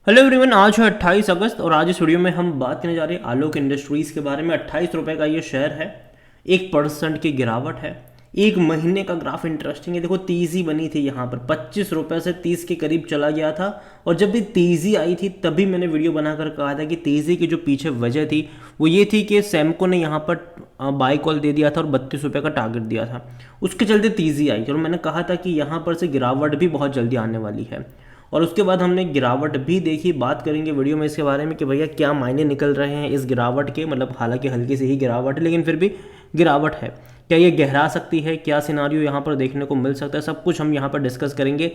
Hello everyone, आज है 28 अगस्त और आज इस वीडियो में हम बात करने जा रहे हैं आलोक इंडस्ट्रीज़ के बारे में। 28 रुपये का ये शेयर है, 1% की गिरावट है। एक महीने का ग्राफ इंटरेस्टिंग है। देखो तेज़ी बनी थी यहाँ पर 25 रुपये से 30 के करीब चला गया था। और जब भी तेज़ी आई थी तभी मैंने वीडियो बनाकर कहा था कि तेज़ी की जो पीछे वजह थी वो ये थी कि सैमको ने यहाँ पर बाई कॉल दे दिया था और 32 रुपये का टारगेट दिया था। उसके चलते तेज़ी आई और मैंने कहा था कि यहाँ पर से गिरावट भी बहुत जल्दी आने वाली है। और उसके बाद हमने गिरावट भी देखी। बात करेंगे वीडियो में इसके बारे में कि भैया क्या मायने निकल रहे हैं इस गिरावट के, मतलब हालांकि हल्की सी ही गिरावट है लेकिन फिर भी गिरावट है। क्या ये गहरा सकती है, क्या सिनारियो यहाँ पर देखने को मिल सकता है, सब कुछ हम यहाँ पर डिस्कस करेंगे।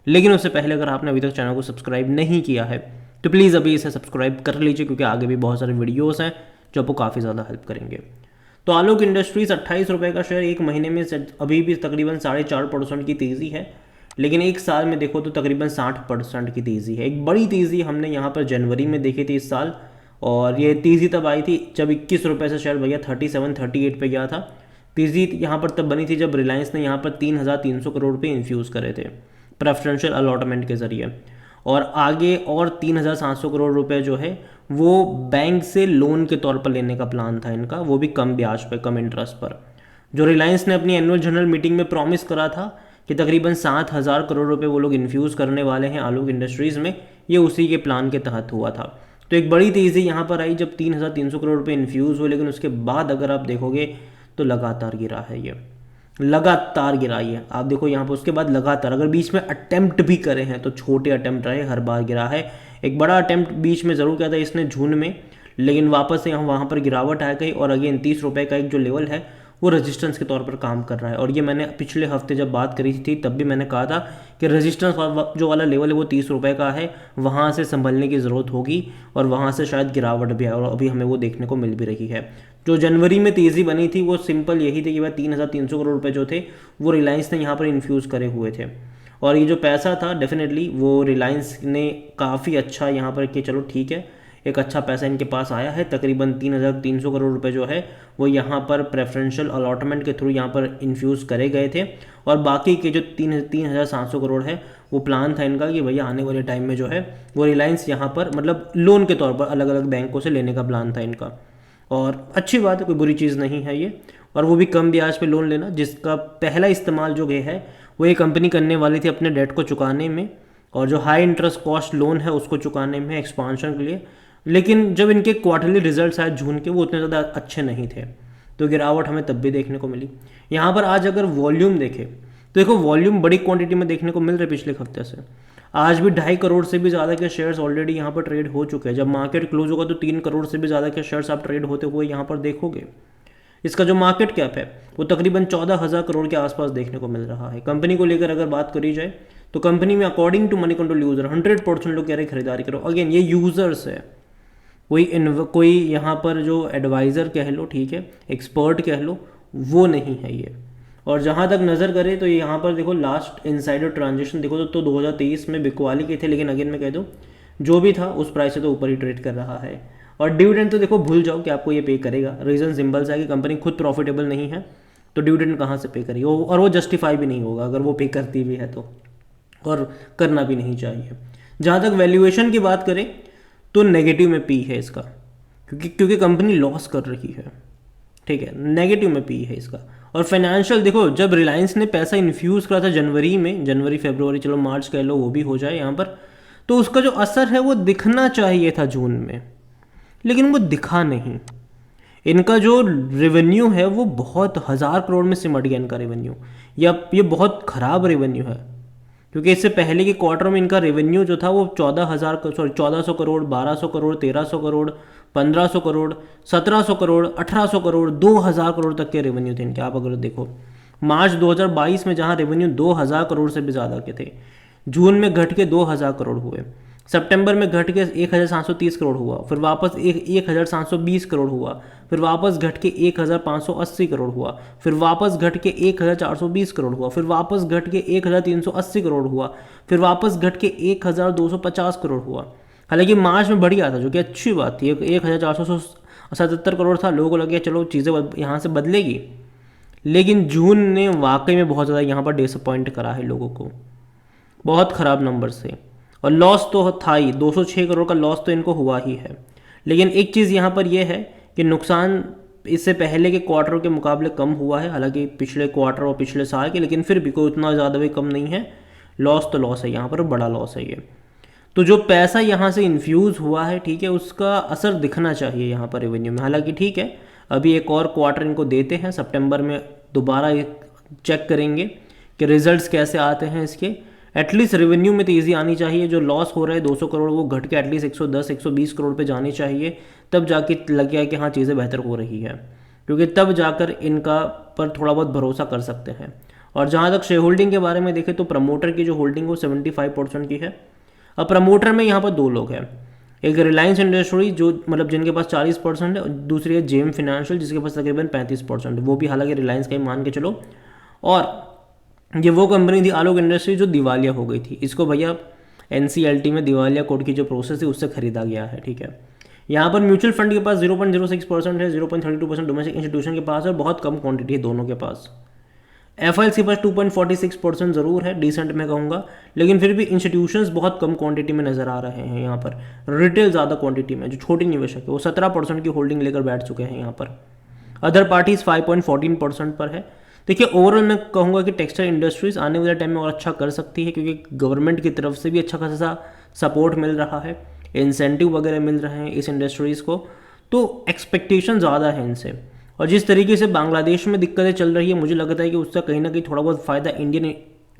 लेकिन उससे पहले अगर आपने अभी तक चैनल को सब्सक्राइब नहीं किया है तो प्लीज़ अभी इसे सब्सक्राइब कर लीजिए, क्योंकि आगे भी बहुत सारे वीडियोज़ हैं जो आपको काफ़ी ज़्यादा हेल्प करेंगे। तो आलोक इंडस्ट्रीज़ 28 रुपये का शेयर, एक महीने में अभी भी तकरीबन 4.5% की तेज़ी है। लेकिन एक साल में देखो तो तकरीबन 60% की तेज़ी है। एक बड़ी तेज़ी हमने यहाँ पर जनवरी में देखी थी इस साल, और ये तेज़ी तब आई थी जब 21 रुपये से शेयर भैया 37-38 पे गया था। तेज़ी यहाँ पर तब बनी थी जब रिलायंस ने यहाँ पर 3,300 करोड़ रुपये इन्फ्यूज़ करे थे प्रेफरेंशियल अलॉटमेंट के ज़रिए। और आगे और 3,700 करोड़ रुपए जो है वो बैंक से लोन के तौर पर लेने का प्लान था इनका, वो भी कम ब्याज पे, कम इंटरेस्ट पर। जो रिलायंस ने अपनी एनुअल जनरल मीटिंग में प्रॉमिस करा था कि तकरीबन 7,000 करोड़ रुपए वो लोग इन्फ्यूज़ करने वाले हैं आलोक इंडस्ट्रीज़ में, ये उसी के प्लान के तहत हुआ था। तो एक बड़ी तेज़ी यहाँ पर आई जब 3,300 करोड़ रुपए इन्फ्यूज़ हुए। लेकिन उसके बाद अगर आप देखोगे तो लगातार गिरा है, ये लगातार गिराई है। आप देखो यहाँ पर उसके बाद लगातार, अगर बीच में अटेम्प्ट भी करे हैं तो छोटे अटेम्प्ट रहे, हर बार गिरा है। एक बड़ा अटेम्प्ट बीच में ज़रूर किया था इसने जून में, लेकिन वापस से यहाँ वहाँ पर गिरावट आ गई। और अगेन 30 रुपये का एक जो लेवल है वो रेजिस्टेंस के तौर पर काम कर रहा है। और ये मैंने पिछले हफ्ते जब बात करी थी तब भी मैंने कहा था कि रेजिस्टेंस जो वाला लेवल है वो 30 रुपये का है, वहाँ से संभलने की ज़रूरत होगी और वहाँ से शायद गिरावट भी आए, और अभी हमें वो देखने को मिल भी रही है। जो जनवरी में तेज़ी बनी थी वो सिंपल यही थी कि भाई 3,300 करोड़ रुपए जो थे वो रिलायंस ने यहाँ पर इन्फ्यूज़ करे हुए थे। और ये जो पैसा था डेफिनेटली वो रिलायंस ने काफ़ी अच्छा यहाँ पर कि चलो ठीक है, एक अच्छा पैसा इनके पास आया है। तकरीबन 3,300 करोड़ रुपए जो है वो यहाँ पर प्रेफरेंशियल अलॉटमेंट के थ्रू यहाँ पर इन्फ्यूज़ करे गए थे। और बाकी के जो 3,700 करोड़ है वो प्लान था इनका कि भैया आने वाले टाइम में जो है वो रिलायंस यहाँ पर मतलब लोन के तौर पर अलग अलग बैंकों से लेने का प्लान था इनका। और अच्छी बात है, कोई बुरी चीज़ नहीं है ये। और वो भी कम ब्याज पे लोन लेना, जिसका पहला इस्तेमाल जो है वो ये कंपनी करने वाली थी अपने डेट को चुकाने में, और जो हाई इंटरेस्ट कॉस्ट लोन है उसको चुकाने में एक्सपांशन के लिए। लेकिन जब इनके क्वार्टरली रिजल्ट्स आए जून के, वो उतने ज़्यादा अच्छे नहीं थे, तो गिरावट हमें तब भी देखने को मिली। यहाँ पर आज अगर वॉल्यूम देखें तो देखो वॉल्यूम बड़ी क्वांटिटी में देखने को मिल रहे पिछले हफ्ते से। आज भी 2.5 करोड़ से भी ज़्यादा के शेयर्स ऑलरेडी यहाँ पर ट्रेड हो चुके हैं। जब मार्केट क्लोज होगा तो 3 करोड़ से भी ज़्यादा के शेयर्स आप ट्रेड होते हुए यहाँ पर देखोगे। इसका जो मार्केट कैप है वो तकरीबन 14,000 करोड़ के आसपास देखने को मिल रहा है। कंपनी को लेकर अगर बात करी जाए तो कंपनी में according to Moneycontrol user 100% लोग कह रहे खरीदारी करो। अगेन ये यूजर्स है, कोई यहाँ पर जो एडवाइज़र कह लो, ठीक है, एक्सपर्ट कह लो, वो नहीं है ये। और जहाँ तक नज़र करें तो यहाँ पर देखो लास्ट इनसाइडर ट्रांजेक्शन देखो तो 2023 में बिकवाली के थे, लेकिन अगेन मैं कह दूँ जो भी था उस प्राइस से तो ऊपर ही ट्रेड कर रहा है। और डिविडेंड तो देखो भूल जाओ कि आपको ये पे करेगा। रीज़न सिंपल सा है कि कंपनी खुद प्रॉफिटेबल नहीं है, तो डिविडेंड कहाँ से पे करेगी, और वो जस्टिफाई भी नहीं होगा अगर वो पे करती भी है तो, और करना भी नहीं चाहिए। जहाँ तक वैल्यूएशन की बात करें तो नेगेटिव में पी है इसका, क्योंकि कंपनी लॉस कर रही है, ठीक है, नेगेटिव में पी है इसका। और फाइनेंशियल देखो, जब रिलायंस ने पैसा इन्फ्यूज़ करा था जनवरी में, जनवरी फरवरी चलो मार्च कह लो वो भी हो जाए यहाँ पर, तो उसका जो असर है वो दिखना चाहिए था जून में, लेकिन वो दिखा नहीं। इनका जो रेवेन्यू है वो बहुत 1,000 करोड़ में सिमट गया इनका रेवेन्यू, या ये बहुत ख़राब रेवेन्यू है। क्योंकि इससे पहले के क्वार्टर में इनका रेवेन्यू जो था वो 1400 करोड़, 1200 करोड़, 1300 करोड़, 1500 करोड़, 1700 करोड़, 1800 करोड़, 2000 करोड़ तक के रेवेन्यू थे इनके। आप अगर देखो मार्च 2022 में जहां रेवेन्यू 2000 करोड़ से भी ज़्यादा के थे, जून में घट के 2000 करोड़ हुए, सितंबर में घट के 1,730 करोड़ हुआ, फिर वापस 1,720 करोड़ हुआ, फिर वापस घट के 1,580 करोड़ हुआ, फिर वापस घट के 1,420 करोड़ हुआ, फिर वापस घट के 1,380 करोड़ हुआ, फिर वापस घट के 1,250 करोड़ हुआ। हालांकि मार्च में बढ़िया था, जो कि अच्छी बात थी। 1,477 करोड़ था, लोगों को लगे चलो चीज़ें यहाँ से बदलेगी, लेकिन जून ने वाकई में बहुत ज़्यादा यहाँ पर डिसअपॉइंट करा है लोगों को, बहुत ख़राब नंबर से। और लॉस तो था ही, 206 करोड़ का लॉस तो इनको हुआ ही है। लेकिन एक चीज़ यहाँ पर यह है कि नुकसान इससे पहले के क्वार्टरों के मुकाबले कम हुआ है, हालांकि पिछले क्वार्टर और पिछले साल के, लेकिन फिर भी कोई उतना ज़्यादा भी कम नहीं है। लॉस तो लॉस है यहाँ पर, बड़ा लॉस है ये। तो जो पैसा यहाँ से इन्फ्यूज़ हुआ है, ठीक है, उसका असर दिखना चाहिए यहाँ पर रेवेन्यू में। हालांकि ठीक है, अभी एक और क्वार्टर इनको देते हैं, सितंबर में दोबारा चेक करेंगे कि रिजल्ट्स कैसे आते हैं इसके। एटलीस्ट रेवेन्यू में तेज़ी आनी चाहिए, जो लॉस हो रहा है 200 करोड़ वो घट के एटलीस्ट 110-120 करोड़ पे जानी चाहिए, तब जाके लगेगा कि हाँ चीज़ें बेहतर हो रही है, क्योंकि तब जाकर इनका पर थोड़ा बहुत भरोसा कर सकते हैं। और जहाँ तक शेयर होल्डिंग के बारे में देखें तो प्रमोटर की जो होल्डिंग वो 75% की है। अब प्रमोटर में यहाँ पर दो लोग हैं, एक रिलायंस इंडस्ट्री जो मतलब जिनके पास 40% है, और दूसरी है जेम फिनेंशियल जिसके पास तकरीबन 35% है, वो भी हालांकि रिलायंस का ही मान के चलो। और ये वो कंपनी थी आलोक इंडस्ट्री जो दिवालिया हो गई थी, इसको भैया NCLT में दिवालिया कोड की जो प्रोसेस है उससे खरीदा गया है, ठीक है। यहाँ पर म्यूचुअल फंड के पास 0.06% है, 0.32% डोमेस्टिक इंस्टीट्यूशन के पास है, बहुत कम क्वांटिटी है दोनों के पास। FIs के पास 2.46% ज़रूर है, डिसेंट मैं कहूँगा, लेकिन फिर भी इंस्टीट्यूशंस बहुत कम क्वांटिटी में नज़र आ रहे हैं यहाँ पर। रिटेल ज़्यादा क्वांटिटी में, जो छोटी निवेशक है वो 17% की होल्डिंग लेकर बैठ चुके हैं यहाँ पर। अदर पार्टीज 5.14% पर है। देखिए ओवरऑल मैं कहूँगा कि टेक्सटाइल इंडस्ट्रीज आने वाले टाइम में और अच्छा कर सकती है, क्योंकि गवर्नमेंट की तरफ से भी अच्छा खासा सपोर्ट मिल रहा है, इंसेंटिव वगैरह मिल रहे हैं इस इंडस्ट्रीज़ को, तो एक्सपेक्टेशन ज़्यादा है इनसे। और जिस तरीके से बांग्लादेश में दिक्कतें चल रही है, मुझे लगता है कि उसका कहीं ना कहीं थोड़ा बहुत फ़ायदा इंडियन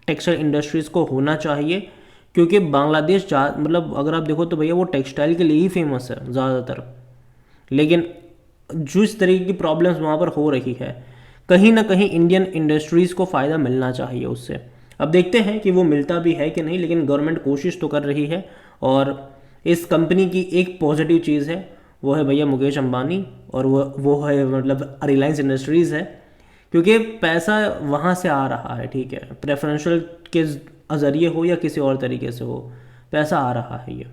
टेक्सटाइल इंडस्ट्रीज़ को होना चाहिए, क्योंकि बांग्लादेश मतलब अगर आप देखो तो भैया वो टेक्सटाइल के लिए ही फेमस है ज़्यादातर। लेकिन जिस तरीके की प्रॉब्लम्स वहाँ पर हो रही है, कहीं ना कहीं इंडियन इंडस्ट्रीज़ को फ़ायदा मिलना चाहिए उससे। अब देखते हैं कि वो मिलता भी है कि नहीं, लेकिन गवर्नमेंट कोशिश तो कर रही है। और इस कंपनी की एक पॉजिटिव चीज़ है, वो है भैया मुकेश अंबानी, और वो है मतलब रिलायंस इंडस्ट्रीज़ है, क्योंकि पैसा वहाँ से आ रहा है, ठीक है, प्रेफरेंशियल के ज़रिए हो या किसी और तरीके से हो, पैसा आ रहा है ये।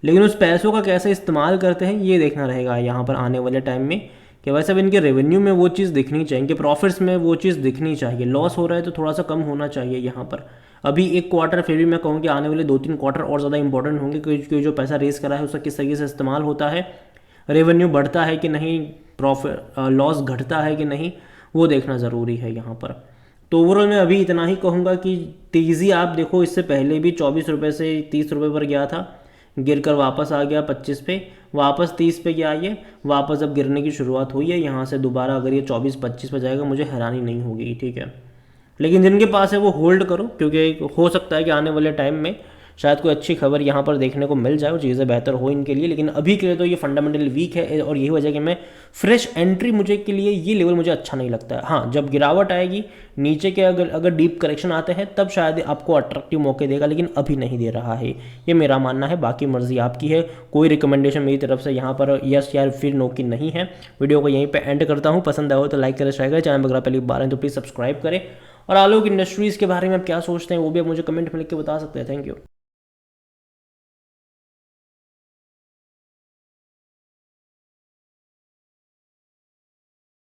लेकिन उस पैसों का कैसे इस्तेमाल करते हैं ये देखना रहेगा यहाँ पर आने वाले टाइम में, कि वैसे अब इनके रेवेन्यू में वो चीज़ दिखनी चाहिए, इनके प्रॉफिट्स में वो चीज़ दिखनी चाहिए। लॉस हो रहा है तो थोड़ा सा कम होना चाहिए यहाँ पर। अभी एक क्वार्टर, फिर भी मैं कहूँ कि आने वाले 2-3 क्वार्टर और ज़्यादा इंपॉर्टेंट होंगे, क्योंकि जो पैसा रेस करा है उसका किस तरीके से इस्तेमाल होता है, रेवेन्यू बढ़ता है कि नहीं, प्रॉफिट लॉस घटता है कि नहीं, वो देखना ज़रूरी है यहाँ पर। तो ओवरऑल मैं अभी इतना ही कहूँगा कि तेज़ी आप देखो, इससे पहले भी 24 रुपये से 30 रुपये पर गया था, गिरकर वापस आ गया 25 पे, वापस 30 पे गया, ये वापस अब गिरने की शुरुआत हुई है। यहाँ से दोबारा अगर ये 24-25 पे जाएगा मुझे हैरानी नहीं होगी, ठीक है। लेकिन जिनके पास है वो होल्ड करो, क्योंकि हो सकता है कि आने वाले टाइम में शायद कोई अच्छी खबर यहाँ पर देखने को मिल जाए, वो चीज़ें बेहतर हो इनके लिए। लेकिन अभी के लिए तो ये फंडामेंटल वीक है, और यही वजह कि मैं फ्रेश एंट्री मुझे के लिए ये लेवल मुझे अच्छा नहीं लगता है। हाँ, जब गिरावट आएगी नीचे के, अगर डीप करेक्शन आते हैं तब शायद आपको अट्रैक्टिव मौके देगा, लेकिन अभी नहीं दे रहा है, ये मेरा मानना है। बाकी मर्जी आपकी है, कोई रिकमेंडेशन मेरी तरफ से यहाँ पर यस या फिर नो की नहीं है। वीडियो को यहीं पर एंड करता हूँ। पसंद आया हो तो लाइक करें, शेयर करें, चैनल पर पहली बार हैं तो प्लीज़ सब्सक्राइब करें। और आलोक इंडस्ट्रीज़ के बारे में आप क्या सोचते हैं वो भी आप मुझे कमेंट में लिख के बता सकते हैं। Thank you.